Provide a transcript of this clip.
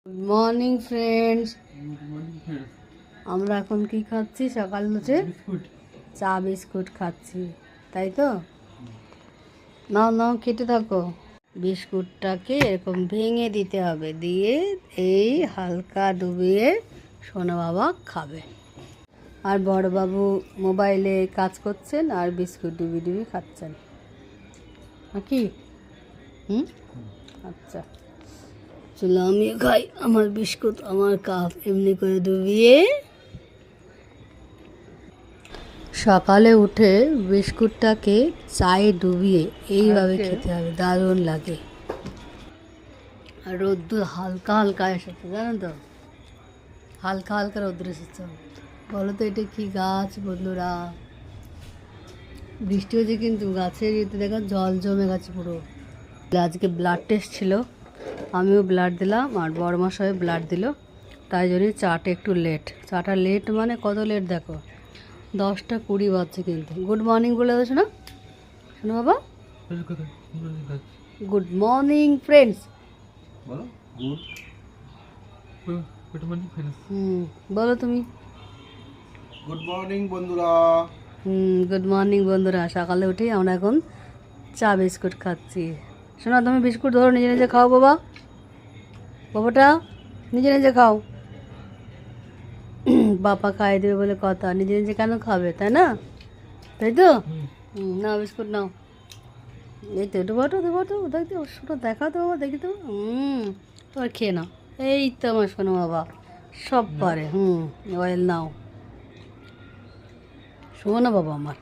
Good morning friends. আমরা এখন কি খাচ্ছি? সকাল উঠে চা বিস্কুট খাচ্ছি, তাই তো? নাও নাও, খেতে থাকো। বিস্কুটটাকে এরকম ভেঙে দিতে হবে, দিয়ে এই হালকা ডুবিয়ে সোনা বাবা খাবে। আর বড়বাবু মোবাইলে কাজ করছেন আর বিস্কুট ডুবি ডুবি খাচ্ছেন নাকি? আচ্ছা, চলো আমিও খাই আমার বিস্কুট, আমার কাপ এমনি করে ডুবিয়ে। সকালে উঠে বিস্কুটটাকে চায়ে ডুবিয়ে এইভাবে খেতে হবে, দারুণ লাগে। আর রোদ্দুর হালকা হালকা এসেছে, জানো তো, হালকা হালকা রোদ্দুর এসেছে। বলো তো এটা কি গাছ বন্ধুরা? বৃষ্টি হয়েছে কিন্তু গাছের ইয়েতে দেখো জল জমে গেছে পুরো। আজকে ব্লাড টেস্ট ছিল, আমিও ব্লাড দিলাম আর বড়মশাইও ব্লাড দিল, তাই জন্যই চাটা একটু লেট। চাটা লেট মানে কত লেট দেখো, 10টা 20 বাজছে কিন্তু। গুড মর্নিং বলে দেছো না শোনো বাবা? গুড মর্নিং ফ্রেন্ডস বলো। বলো তুমি। গুড মর্নিং বন্ধুরা। গুড মর্নিং বন্ধুরা। সকালে উঠেই আমরা এখন চা বিস্কুট খাচ্ছি। শোনো, তুমি বিস্কুট ধরো, নিজে নিজে খাও বাবা। বাবাটা নিজে নিজে খাও, বাবা খাইয়ে দেবে বলে কথা। নিজে নিজে কেন খাবে, তাই না? তাই তো? নাও বিস্কুট নাও। এই তো একটু বটো দেবো, দেখতে শোনো, দেখাও তো বাবা, দেখি তো। তোমার খেয়ে নাও। এই তো আমার শোনো বাবা, সব পারে। অয়েল নাও, শোনো না বাবা আমার।